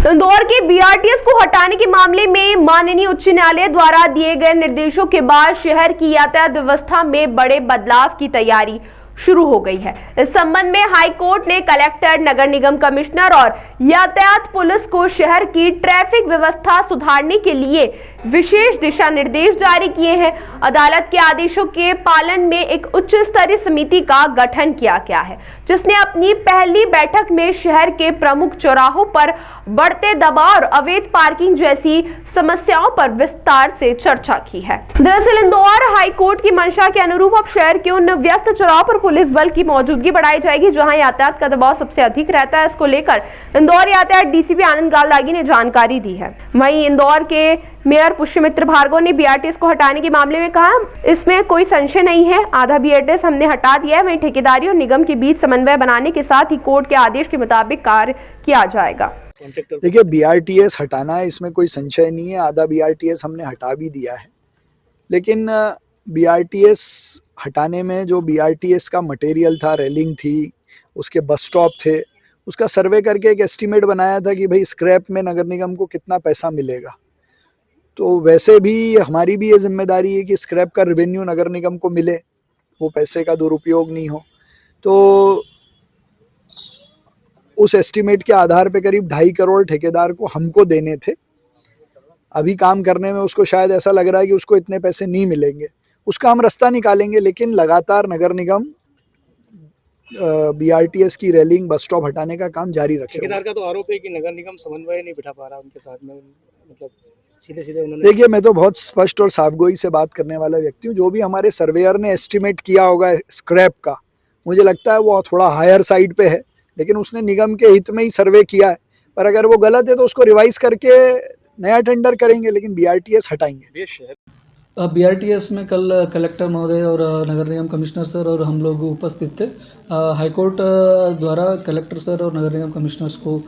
इंदौर के बीआरटीएस को हटाने के मामले में माननीय उच्च न्यायालय द्वारा दिए गए निर्देशों के बाद शहर की यातायात व्यवस्था में बड़े बदलाव की तैयारी शुरू हो गई है। इस संबंध में हाई कोर्ट ने कलेक्टर, नगर निगम कमिश्नर और यातायात पुलिस को शहर की ट्रैफिक व्यवस्था सुधारने के लिए विशेष दिशा निर्देश जारी किए हैं। अदालत के आदेशों के पालन में एक उच्च स्तरीय समिति का गठन किया गया है, जिसने अपनी पहली बैठक में शहर के प्रमुख चौराहों पर बढ़ते दबाव और अवैध पार्किंग जैसी समस्याओं पर विस्तार से चर्चा की है। दरअसल इंदौर हाई कोर्ट की मंशा के अनुरूप अब शहर के उन व्यस्त चौराहों पर पुलिस बल की मौजूदगी बढ़ाई जाएगी जहां यातायात का दबाव सबसे अधिक रहता है। इसको लेकर इंदौर यातायात डीसीपी आनंद गालदागी ने जानकारी दी है। वहीं इंदौर के मेयर पुष्यमित्र भार्गव ने बीआरटीएस को हटाने के मामले में कहा, इसमें कोई संशय नहीं है, आधा बीआरटीएस हमने हटा दिया है। वहीं ठेकेदारी और निगम के बीच समन्वय बनाने के साथ ही कोर्ट के आदेश के मुताबिक कार्य किया जाएगा। देखिए, बीआरटीएस हटाना है, इसमें कोई संशय नहीं है। आधा बीआरटीएस हमने हटा भी दिया है, लेकिन बीआरटीएस हटाने में जो बीआरटीएस का मटेरियल था, रेलिंग थी, उसके बस स्टॉप थे, उसका सर्वे करके एक एस्टीमेट बनाया था कि भाई स्क्रैप में नगर निगम को कितना पैसा मिलेगा। तो वैसे भी हमारी भी ये जिम्मेदारी है कि स्क्रैप का रेवेन्यू नगर निगम को मिले, वो पैसे का दुरुपयोग नहीं हो। तो उस एस्टीमेट के आधार पे करीब 2.5 करोड़ ठेकेदार को हमको देने थे। अभी काम करने में उसको शायद ऐसा लग रहा है कि उसको इतने पैसे नहीं मिलेंगे, उसका हम रास्ता निकालेंगे। लेकिन लगातार नगर निगम बीआरटीएस की रेलिंग, बस स्टॉप हटाने का काम जारी रखे। ठेकेदार का तो आरोप है कि नगर निगम समन्वय नहीं बिठा पा रहा उनके साथ में, मतलब सीधे उन्होंने। देखिए, मैं तो बहुत स्पष्ट और साफगोई से बात करने वाला व्यक्ति हूँ। जो भी हमारे सर्वेयर ने एस्टीमेट किया होगा स्क्रैप का, मुझे लगता है वो थोड़ा हायर साइड पे है, लेकिन उसने निगम के हित में ही सर्वे किया है। पर अगर वो गलत है तो उसको रिवाइज करके नया टेंडर करेंगे, लेकिन बीआरटीएस हटाएंगे। बीआरटीएस में कल कलेक्टर महोदय और नगर निगम कमिश्नर सर और हम लोग उपस्थित थे। हाईकोर्ट द्वारा कलेक्टर सर और नगर निगम कमिश्नर्स को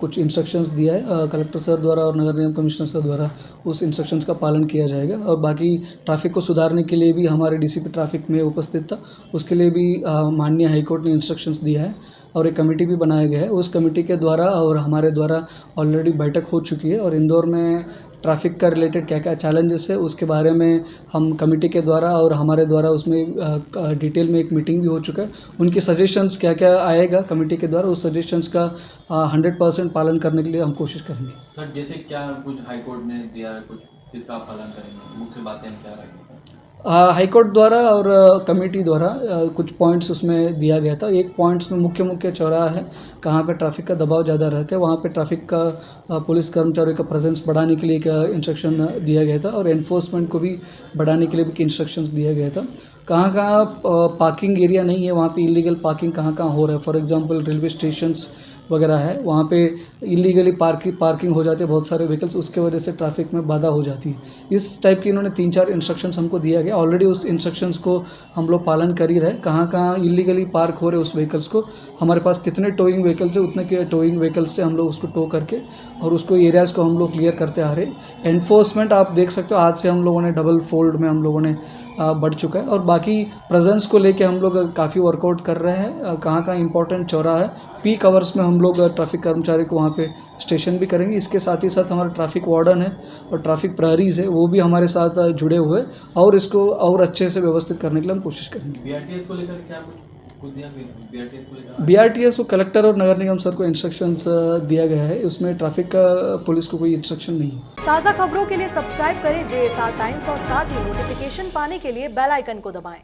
कुछ इंस्ट्रक्शंस दिया है। कलेक्टर सर द्वारा और नगर निगम कमिश्नर सर द्वारा उस इंस्ट्रक्शंस का पालन किया जाएगा। और बाकी ट्रैफिक को सुधारने के लिए भी हमारे डीसीपी ट्रैफिक में उपस्थित था, उसके लिए भी माननीय हाईकोर्ट ने इंस्ट्रक्शंस दिया है और एक कमेटी भी बनाया गया है। उस कमेटी के द्वारा और हमारे द्वारा ऑलरेडी बैठक हो चुकी है और इंदौर में ट्रैफिक का रिलेटेड क्या क्या चैलेंजेस है उसके बारे में हम कमेटी के द्वारा और हमारे द्वारा उसमें डिटेल में एक मीटिंग भी हो चुका है। उनकी सजेशंस क्या क्या आएगा कमेटी के द्वारा, उस सजेशंस का 100% पालन करने के लिए हम कोशिश करेंगे। सर, जैसे क्या कुछ हाई कोर्ट ने दिया है, कुछ किसका पालन करेंगे, मुख्य बातें क्या रहेंगी? हाईकोर्ट द्वारा और कमेटी द्वारा कुछ पॉइंट्स उसमें दिया गया था। एक पॉइंट्स में मुख्य चौराहा है, कहाँ पे ट्रैफिक का दबाव ज़्यादा रहता है, वहाँ पे ट्रैफिक का पुलिस कर्मचारियों का प्रेजेंस बढ़ाने के लिए एक इंस्ट्रक्शन दिया गया था और एनफोर्समेंट को भी बढ़ाने के लिए भी इंस्ट्रक्शंस दिया गया था। कहाँ पार्किंग एरिया नहीं है, वहाँ पे इलीगल पार्किंग कहाँ हो रहा है। फॉर एग्जांपल रेलवे स्टेशंस वगैरह है, वहाँ पे इलीगली पार्किंग हो जाती है बहुत सारे व्हीकल्स, उसके वजह से ट्रैफिक में बाधा हो जाती है। इस टाइप की इन्होंने 3-4 इंस्ट्रक्शंस हमको दिया गया। ऑलरेडी उस इंस्ट्रक्शंस को हम लोग पालन कर ही रहे। कहाँ इलीगली पार्क हो रहे उस व्हीकल्स को, हमारे पास कितने टोइंग व्हीकल्स है उतने के टोइंग व्हीकल्स से हम लोग उसको टो करके और उसको एरियाज़ को हम लोग क्लियर करते आ रहे। एनफोर्समेंट आप देख सकते हो, आज से हम लोगों ने डबल फोल्ड में हम लोगों ने बढ़ चुका है और बाकी प्रेजेंस को लेके हम लोग काफ़ी वर्कआउट कर रहे हैं। कहाँ इंपॉर्टेंट चौराहा है, पीक आवर्स में हम लोग ट्रैफिक कर्मचारी को वहाँ पे स्टेशन भी करेंगे। इसके साथ ही साथ हमारा ट्रैफिक वार्डन है और ट्रैफिक प्रहरीज है, वो भी हमारे साथ जुड़े हुए और इसको और अच्छे से व्यवस्थित करने के लिए हम कोशिश करेंगे। बीआरटीएस को लेकर क्या कुछ दिया गया? बीआरटीएस को कलेक्टर और नगर निगम सर को इंस्ट्रक्शंस दिया गया है, उसमें ट्रैफिक का पुलिस को कोई इंस्ट्रक्शन नहीं है। ताज़ा खबरों के लिए सब्सक्राइब करें JSR टाइम्स और साथ ही नोटिफिकेशन पाने के लिए बेल आइकन को दबाएं।